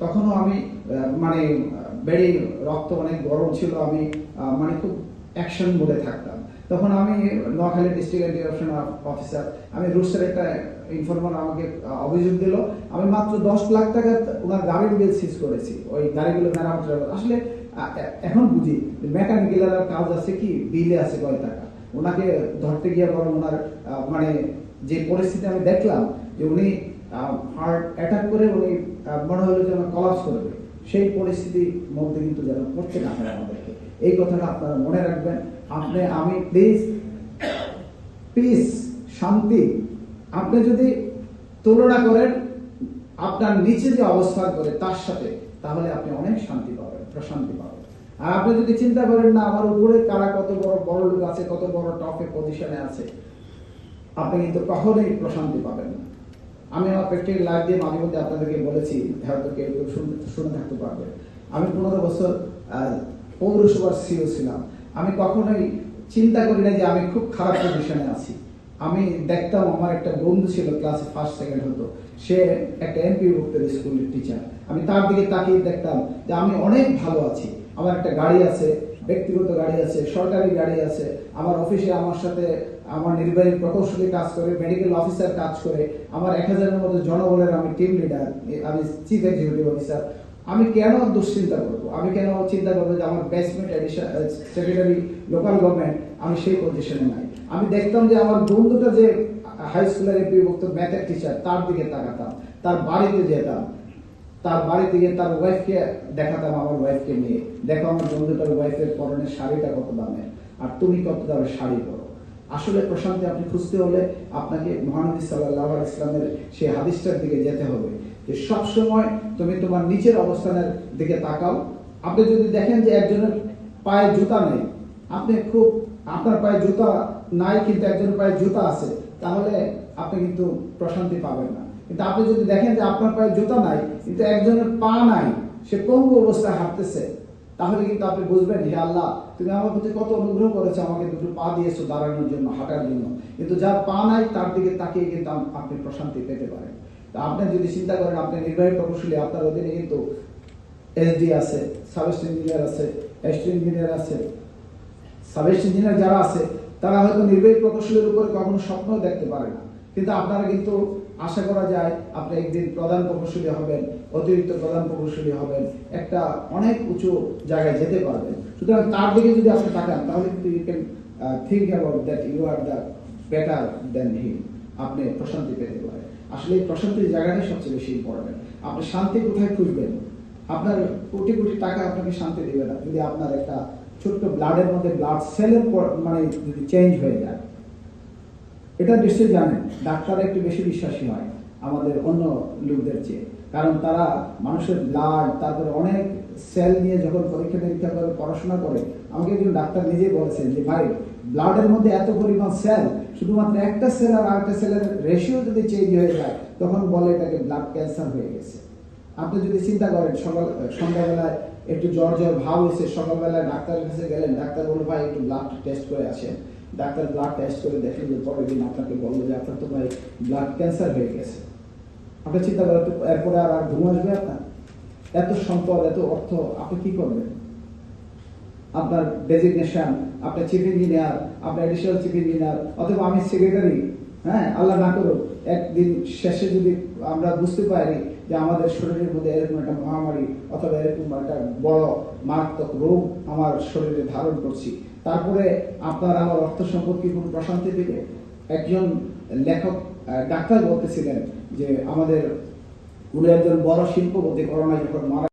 তখনও আমি মানে বেড়ে রক্ত অনেক গরম ছিল, আমি মানে খুব অ্যাকশন মোডে থাকতাম। তখন আমি নোয়াখালী ডিস্ট্রিক্ট অ্যান্টি অফিসার, আমি রুটসের একটা ইনফরমার আমাকে অভিযোগ দিল, আমি মাত্র 10 লাখ টাকা ওনার গাড়ির বিল সিজ করেছি। ওই গাড়িগুলো মেরামতের আসলে এখন বুঝি মেকানিক্যাল কাজ আছে কি, বিলে আছে কয় টাকা। ওনাকে ধরতে গিয়ে বরং ওনার মানে যে পরিস্থিতি আমি দেখলাম যে উনি হার্ট অ্যাটাক করে উনি মনে হলো যেন কলাপস করবে, সেই পরিস্থিতির মধ্যে কিন্তু যেন পড়তে না হয় আমাদেরকে। এই কথাটা আপনারা মনে রাখবেন। আমি প্লিজ পিস, শান্তি, আপনি যদি তুলনা করেন আপনার নিচে যে অবস্থান করে তার সাথে, তাহলে আপনি অনেক শান্তি পাবেন, প্রশান্তি পাবেন। আর আপনি যদি চিন্তা করেন না আমার উপরে কারা কত বড় বড় লোক আছে, কত বড় টপে পজিশনে আছে, আপনি কিন্তু কখনোই প্রশান্তি পাবেন না। আমি আমার প্র্যাকটিক্যাল লাইফ দিয়ে মাঝে মধ্যে আপনাদেরকে বলেছি, হয়তো কেউ শুনে থাকতে পারবে। আমি 15 বছর পৌরসভার সিও ছিলাম। আমি কখনোই চিন্তা করি না যে আমি খুব খারাপ পজিশনে আছি। আমি দেখতাম আমার একটা বন্ধু ছিল, ক্লাসে ফার্স্ট সেকেন্ড হতো, সে একটা এমপি ভুক্ত স্কুলের টিচার। আমি তার দিকে তাকিয়ে দেখতাম যে আমি অনেক ভালো আছি, আমার একটা গাড়ি আছে, ব্যক্তিগত গাড়ি আছে, সরকারি গাড়ি আছে, আমার অফিসে আমার সাথে আমার নির্বাহী প্রকৌশলী কাজ করে, মেডিকেল অফিসার কাজ করে, আমার 1000-এর মতো জনবলের আমি টিম লিডার, আমি চিফ এক্সিকিউটিভ অফিসার। আমি কেন দুশ্চিন্তা করবো? আমি কেন চিন্তা করবো যে আমার বেসমেন্ট সেক্রেটারি লোকাল গভর্নমেন্ট, আমি সেই পজিশনে নাই। আমি দেখতাম যে আমার বন্ধুটা যে হাই স্কুলের বিভক্ত ম্যাথের টিচার, তার দিকে তাকাতাম, তার বাড়িতে যেতাম, তার বাড়িতে গিয়ে তার ওয়াইফকে দেখাতাম, আমার ওয়াইফকে নিয়ে, দেখো আমার বন্ধুটার ওয়াইফের পরনের শাড়িটা কত দামের, আর তুমি কত দামের শাড়ি পরো। আসলে প্রশান্তি আপনি খুঁজতে হলে আপনাকে মহানবী সাল্লাল্লাহু আলাইহি ওয়াসাল্লামের সেই হাদিসটার দিকে যেতে হবে যে সবসময় তুমি তোমার নিচের অবস্থানের দিকে তাকাও। আপনি যদি দেখেন যে একজনের পায়ে জুতা নেই, আপনি খুব আপনার পায়ে জুতা নাই কিন্তু একজনের পায়ে জুতা আছে, তাহলে আপনি কিন্তু প্রশান্তি পাবেন না। কিন্তু আপনি যদি দেখেন যে আপনার পায়ে জুতা নাই কিন্তু একজনের পা নাই, সে পঙ্গু অবস্থায় হাঁটতেছে, তাহলে কিন্তু আপনি বুঝবেন হে আল্লাহ, তুমি আমার প্রতি কত অনুগ্রহ করেছো, আমাকে দুটো পা দিয়েছো দাঁড়ানোর জন্য, হাঁটার জন্য। কিন্তু যার পা নাই তার দিকে তাকিয়ে কিন্তু আপনি প্রশান্তি পেতে পারেন। তা আপনি যদি চিন্তা করেন আপনি নির্বাহী প্রকৌশলী, আপনার অধীনে কিন্তু এসডি আছে, সাবেস্ট ইঞ্জিনিয়ার আছে, এসটি ইঞ্জিনিয়ার আছে। সাবেস্ট ইঞ্জিনিয়ার যারা আছে তারা হয়তো নির্বাহী প্রকৌশলীর উপরে কখনো স্বপ্ন দেখতে পারে না, কিন্তু আপনারা কিন্তু আশা করা যায় আপনি একদিন প্রধান প্রকৌশলী হবেন, অতিরিক্ত প্রধান প্রকৌশলী হবেন, একটা অনেক উঁচু জায়গায় যেতে পারবেন। সুতরাং তার দিকে যদি আপনি তাকান তাহলে কিন্তু you can think about that you are the better than him. আপনি প্রশান্তি পেতে পারেন। আসলে এই প্রশান্তির জায়গাটাই সবচেয়ে বেশি ইম্পর্টেন্ট। আপনি শান্তি কোথায় খুঁজবেন? আপনার কোটি কোটি টাকা আপনাকে শান্তি দেবে না যদি আপনার একটা ছোট্ট ব্লাডের মধ্যে ব্লাড সেলের মানে যদি চেঞ্জ হয়ে যায়। এটা নিশ্চয়ই জানেন, ডাক্তার একটু বেশি বিশ্বাসী হয় আমাদের অন্য লোকদের চেয়ে, কারণ তারা মানুষের ব্লাড, তারপরে অনেক সেল নিয়ে যখন পরীক্ষা নিরীক্ষা করে পড়াশোনা করে। আমাকে একজন ডাক্তার নিজেই বলেছেন যে ভাই, ব্লাডের মধ্যে এত পরিমাণ সেল, শুধুমাত্র একটা সেল আর আরেকটা সেলের রেশিও যদি চেঞ্জ হয়ে যায় তখন বলে এটাকে ব্লাড ক্যান্সার হয়ে গেছে। আপনি যদি চিন্তা করেন সন্ধ্যাবেলায় একটু জ্বর জ্বর ভাব হয়েছে, সকালবেলায় ডাক্তারের কাছে গেলেন, ডাক্তার বলল ভাই একটু ব্লাড টেস্ট করে আসেন। ডাক্তার ব্লাড টেস্ট করে দেখলেন যে পরের দিন আপনাকে বললো যে আপনার তো ভাই ব্লাড ক্যান্সার হয়ে গেছে। আপনি চিন্তা করেন এরপরে আর ঘুম আসবে আপনার? এত সম্পদ, এত অর্থ, আপনি কি করবেন? আপনার ডেজিগনেশন, আপনার চিফ ইঞ্জিনিয়ার, আপনার এডিশনাল চিফ ইঞ্জিনিয়ার, অথবা আমি সেক্রেটারি। হ্যাঁ, আল্লাহ না করুক একদিন শেষে যদি আমরা বুঝতে পারি যে আমাদের শরীরের মধ্যে এরকম একটা মহামারী অথবা এরকম একটা বড় মারাত্মক রোগ আমার শরীরে ধারণ করছি, তারপরে আপনার আমার অর্থ সম্পদ কি কোনো প্রশান্তি দিবে? একজন লেখক ডাক্তার বলতেছিলেন যে আমাদের একজন বড় শিল্পপতি করোনায় যখন মারা